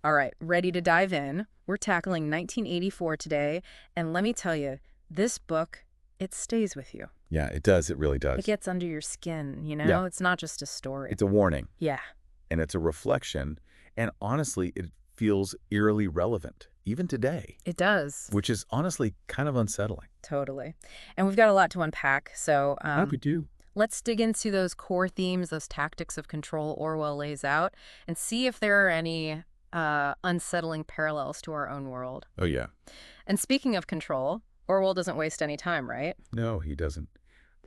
All right, ready to dive in? We're tackling 1984 today, and let me tell you, this book, it stays with you. Yeah, it does. It really It does. gets under your skin, you know? Yeah. It's not just a story. It's a warning, Yeah, and it's a reflection, and honestly, it feels eerily relevant, even today, it does. which is honestly kind of unsettling. Totally. And we've got a lot to unpack, so Happy to. let's dig into those core themes, those tactics of control Orwell lays out, and see if there are any unsettling parallels to our own world. Oh, yeah. And speaking of control, Orwell doesn't waste any time, right? No, he doesn't.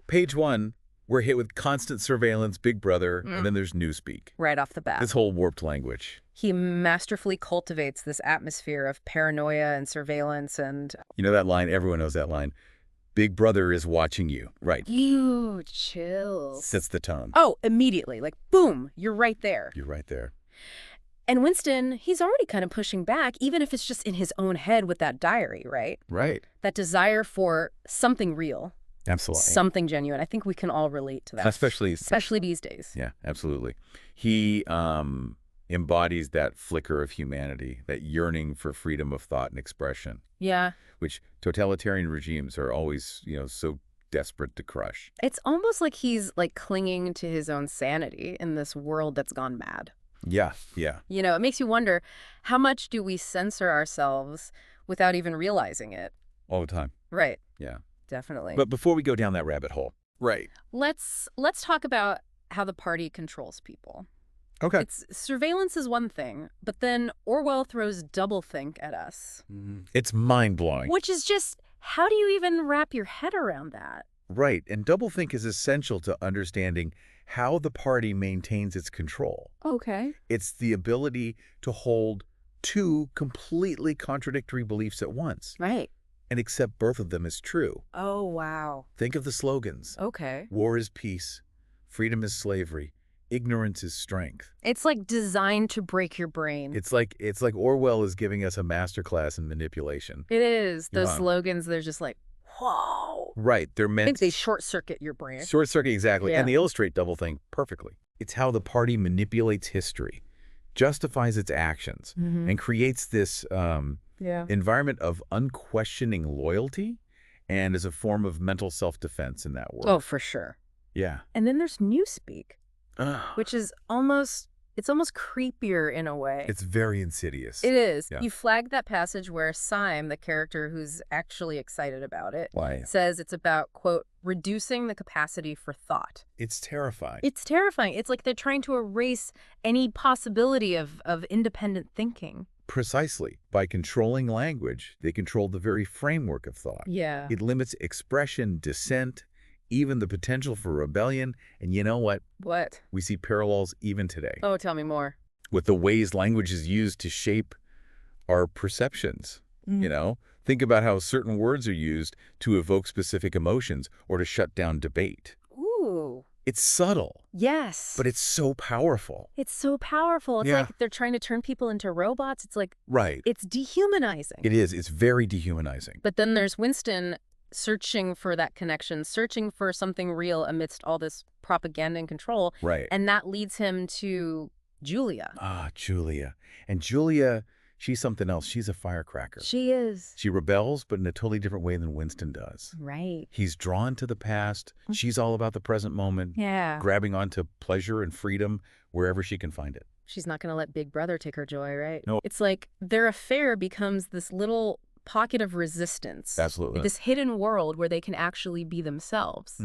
Page 1, we're hit with constant surveillance, Big Brother, and then there's Newspeak. Right off the bat. This whole warped language. He masterfully cultivates this atmosphere of paranoia and surveillance and... You know that line? Everyone knows that line. Big Brother is watching you. Right. You chills. Sets the tone. Oh, immediately. Like, boom, you're right there. You're right there. And Winston, he's already kind of pushing back, even if it's just in his own head with that diary, right? Right. That desire for something real. Absolutely. Something genuine. I think we can all relate to that. Especially these days. Yeah, absolutely. He embodies that flicker of humanity, that yearning for freedom of thought and expression, Yeah. which totalitarian regimes are always, so desperate to crush. It's almost like he's like clinging to his own sanity in this world that's gone mad. Yeah, yeah. It makes you wonder, how much do we censor ourselves without even realizing it? All the time. Right. Yeah. Definitely. But before we go down that rabbit hole. Right. Let's talk about how the party controls people. Okay. Surveillance is one thing, but then Orwell throws doublethink at us. It's mind-blowing. Which is just, how do you even wrap your head around that? Right. And doublethink is essential to understanding how the party maintains its control. Okay. It's the ability to hold two completely contradictory beliefs at once Right. and accept both of them as true. Oh, wow. Think of the slogans. Okay. War is peace. Freedom is slavery. Ignorance is strength. It's like designed to break your brain. It's like Orwell is giving us a masterclass in manipulation. It is. Those Yeah. slogans, they're just like, whoa. Right. They're I meant think they short-circuit your brain. short circuit, exactly. Yeah. And they illustrate doublethink perfectly. It's how the party manipulates history, justifies its actions, and creates this environment of unquestioning loyalty and as a form of mental self-defense in that world. Oh, for sure. Yeah. And then there's Newspeak, Ugh. which is almost creepier in a way. It's very insidious. It is. Yeah. You flagged that passage where Syme, the character who's actually excited about it, Why? says it's about, quote, reducing the capacity for thought. It's terrifying. It's terrifying. It's like they're trying to erase any possibility of independent thinking. Precisely. By controlling language, they control the very framework of thought. Yeah. It limits expression, dissent, even the potential for rebellion. And you know what? What? We see parallels even today Oh, tell me more. with the ways language is used to shape our perceptions. Think about how certain words are used to evoke specific emotions or to shut down debate. Ooh. It's subtle, Yes. but it's so powerful. It's so powerful. It's Yeah. like they're trying to turn people into robots. It's like, Right. it's dehumanizing. It is. It's very dehumanizing. But then there's Winston searching for that connection, searching for something real amidst all this propaganda and control. Right. And that leads him to Julia. Ah, Julia. And Julia, she's something else. She's a firecracker. She is. She rebels, but in a totally different way than Winston does. Right. He's drawn to the past. She's all about the present moment, Yeah. grabbing onto pleasure and freedom wherever she can find it. She's not going to let Big Brother take her joy, right? No. It's like their affair becomes this little pocket of resistance. Absolutely. This hidden world where they can actually be themselves.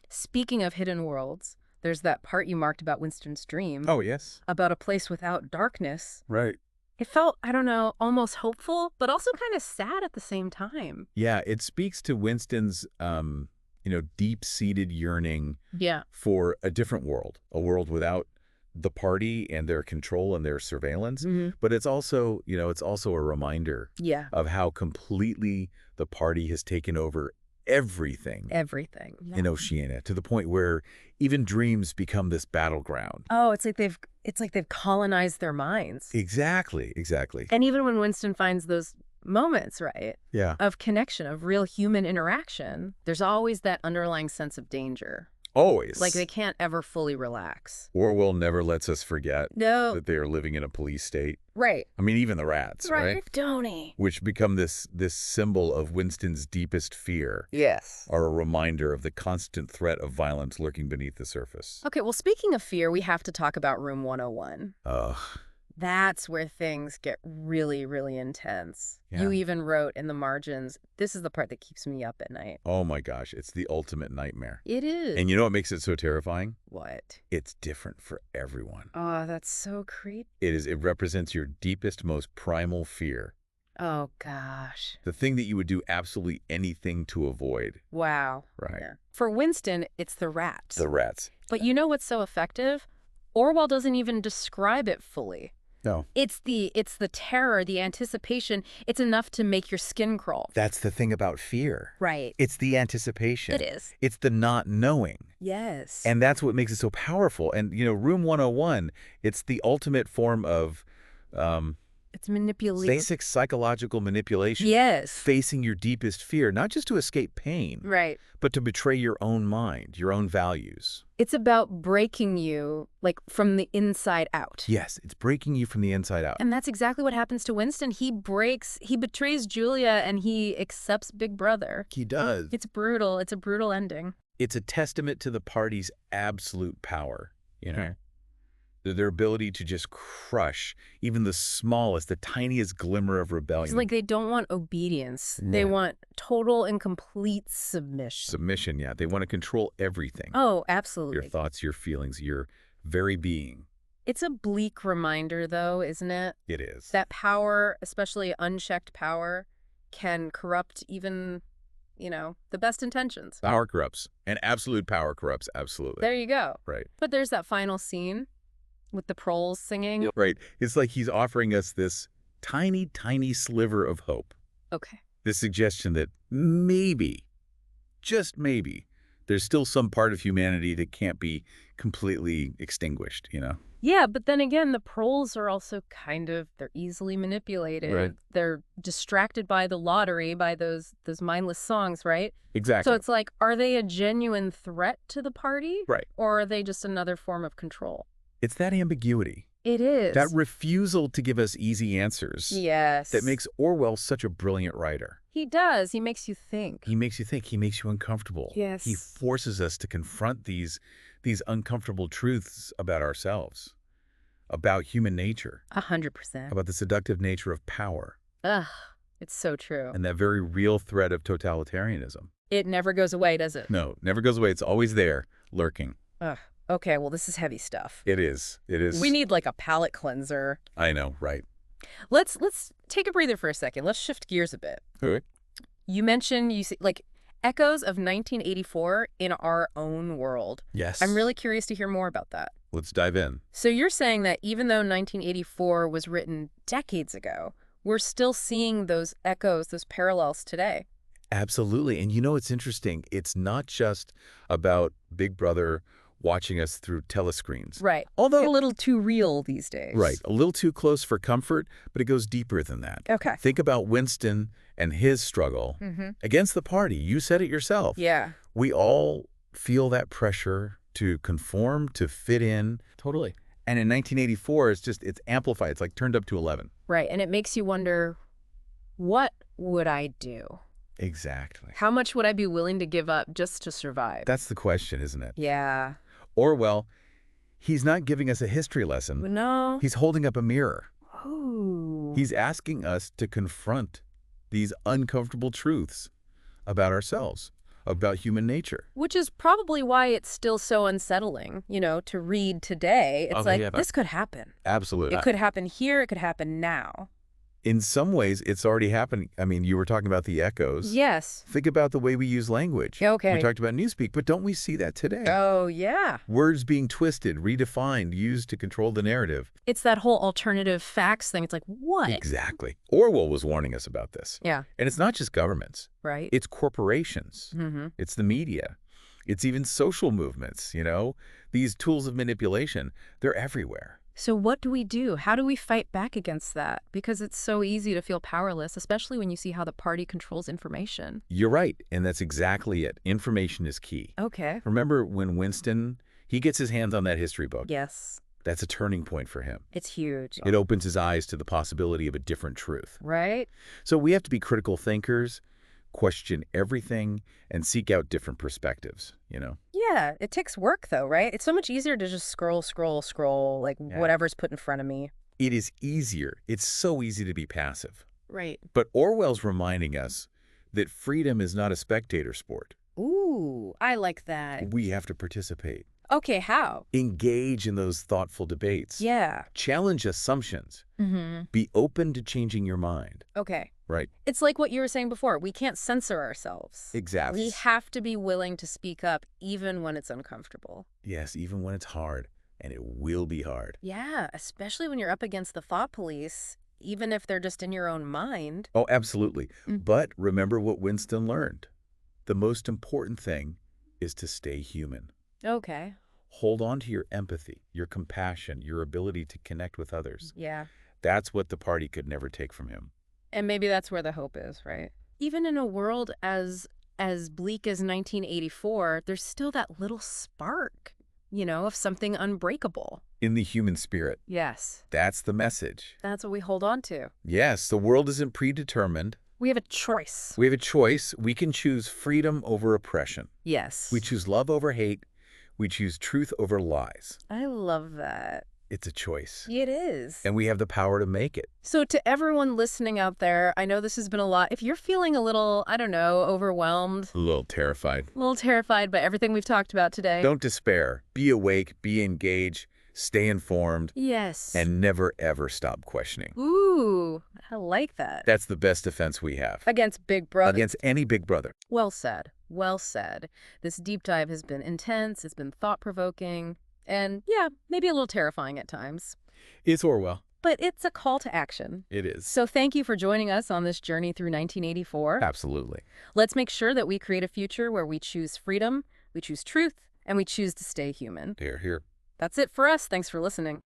Speaking of hidden worlds, there's that part you marked about Winston's dream. Oh, yes. About a place without darkness. Right. It felt, I don't know, almost hopeful, but also kind of sad at the same time. Yeah, it speaks to Winston's, deep-seated yearning for a different world, a world without the party and their control and their surveillance. But it's also, a reminder of how completely the party has taken over everything in Oceania, to the point where even dreams become this battleground. Oh, it's like they've colonized their minds. Exactly. And even when Winston finds those moments, right? Yeah. Of connection, of real human interaction, there's always that underlying sense of danger. Always. Like they can't ever fully relax. Orwell never lets us forget No. that they are living in a police state. Right. I mean, even the rats, right? Don't he? Which become this symbol of Winston's deepest fear. Yes. Are a reminder of the constant threat of violence lurking beneath the surface. Okay, well, speaking of fear, we have to talk about Room 101. Ugh. That's where things get really, really intense. Yeah. You even wrote in the margins, this is the part that keeps me up at night. Oh my gosh, it's the ultimate nightmare. It is. And you know what makes it so terrifying? What? It's different for everyone. Oh, that's so creepy. It represents your deepest, most primal fear. Oh, gosh. The thing that you would do absolutely anything to avoid. Wow. Right. Yeah. For Winston, it's the rats. The rats. But you know what's so effective? Orwell doesn't even describe it fully. No. It's the terror, the anticipation. It's enough to make your skin crawl. That's the thing about fear. Right. It's the anticipation. It is. It's the not knowing. Yes. And that's what makes it so powerful. And, you know, Room 101, it's the ultimate form of it's manipulation. basic psychological manipulation. Yes. Facing your deepest fear, not just to escape pain, Right. but to betray your own mind, your own values. It's about breaking you, like, from the inside out. Yes, it's breaking you from the inside out. And that's exactly what happens to Winston. He betrays Julia, and he accepts Big Brother. He does. It's brutal. It's a brutal ending. It's a testament to the party's absolute power, you know? Their ability to just crush even the smallest, the tiniest glimmer of rebellion. It's like they don't want obedience. No. They want total and complete submission. Submission, yeah. They want to control everything. Oh, absolutely. Your thoughts, your feelings, your very being. It's a bleak reminder, though, isn't it? It is. That power, especially unchecked power, can corrupt even, you know, the best intentions. Power corrupts. And absolute power corrupts, absolutely. There you go. Right. But there's that final scene with the proles singing. Right. It's like he's offering us this tiny, tiny sliver of hope. Okay. This suggestion that maybe, just maybe, there's still some part of humanity that can't be completely extinguished, you know? Yeah, but then again, the proles are also they're easily manipulated. Right. They're distracted by the lottery, by those mindless songs, right? Exactly. So it's like, are they a genuine threat to the party? Right. Or are they just another form of control? It's that ambiguity. It is. That refusal to give us easy answers. Yes. That makes Orwell such a brilliant writer. He does. He makes you think. He makes you think. He makes you uncomfortable. Yes. He forces us to confront these uncomfortable truths about ourselves, about human nature, 100%. about the seductive nature of power, Ugh, it's so true. and that very real threat of totalitarianism. It never goes away, does it? No, never goes away. It's always there, lurking. Ugh. Okay, well, this is heavy stuff. It is. It is. We need like a palate cleanser. I know, right. Let's take a breather for a second. Let's shift gears a bit. Okay. You mentioned you see like echoes of 1984 in our own world. Yes. I'm really curious to hear more about that. Let's dive in. So you're saying that even though 1984 was written decades ago, we're still seeing those echoes, those parallels today. Absolutely. And you know, it's interesting. It's not just about Big Brother watching us through telescreens. Right. Although a little too real these days. Right. A little too close for comfort, but it goes deeper than that. Okay. Think about Winston and his struggle against the party. You said it yourself. Yeah. We all feel that pressure to conform, to fit in. Totally. And in 1984, it's amplified. It's like turned up to 11. Right. And it makes you wonder, what would I do? Exactly. How much would I be willing to give up just to survive? That's the question, isn't it? Yeah. Orwell, he's not giving us a history lesson. No. He's holding up a mirror. Ooh. He's asking us to confront these uncomfortable truths about ourselves, about human nature. Which is probably why it's still so unsettling, you know, to read today. It's this could happen. Absolutely. It could happen here. It could happen now. In some ways, it's already happening. I mean, you were talking about the echoes. Yes. Think about the way we use language. Okay. We talked about newspeak, but don't we see that today? Oh, yeah. Words being twisted, redefined, used to control the narrative. It's that whole alternative facts thing. It's like, what? Exactly. Orwell was warning us about this. Yeah. And it's not just governments. Right. It's corporations. It's the media. It's even social movements, you know? These tools of manipulation, they're everywhere. So what do we do? How do we fight back against that? Because it's so easy to feel powerless, especially when you see how the party controls information. You're right, and that's exactly it. Information is key. Okay. Remember when Winston, he gets his hands on that history book? Yes. That's a turning point for him. It's huge. It opens his eyes to the possibility of a different truth. Right? So we have to be critical thinkers, question everything, and seek out different perspectives, you know? Yeah, it takes work though, right? It's so much easier to just scroll, like whatever's put in front of me. It is easier. It's so easy to be passive. Right. But Orwell's reminding us that freedom is not a spectator sport. Ooh, I like that. We have to participate. Okay, how? Engage in those thoughtful debates. Yeah. Challenge assumptions. Mm-hmm. Be open to changing your mind. Okay. Right. It's like what you were saying before. We can't censor ourselves. Exactly. We have to be willing to speak up even when it's uncomfortable. Yes, even when it's hard. And it will be hard. Yeah, especially when you're up against the thought police, even if they're just in your own mind. Oh, absolutely. Mm. But remember what Winston learned. The most important thing is to stay human. Okay. Hold on to your empathy, your compassion, your ability to connect with others. Yeah. That's what the party could never take from him. And maybe that's where the hope is, right? Even in a world as bleak as 1984, there's still that little spark, of something unbreakable. In the human spirit. Yes. That's the message. That's what we hold on to. Yes, the world isn't predetermined. We have a choice. We have a choice. We can choose freedom over oppression. Yes. We choose love over hate. We choose truth over lies. I love that. It's a choice. It is. And we have the power to make it. So to everyone listening out there, I know this has been a lot. If you're feeling a little, I don't know, overwhelmed. A little terrified. A little terrified by everything we've talked about today. Don't despair. Be awake. Be engaged. Stay informed. Yes. And never, ever stop questioning. Ooh, I like that. That's the best defense we have. Against Big Brother. Against any Big Brother. Well said. Well said. This deep dive has been intense. It's been thought-provoking. And yeah, maybe a little terrifying at times. It's Orwell. But it's a call to action. It is. So thank you for joining us on this journey through 1984. Absolutely. Let's make sure that we create a future where we choose freedom, we choose truth, and we choose to stay human. Here, here. That's it for us. Thanks for listening.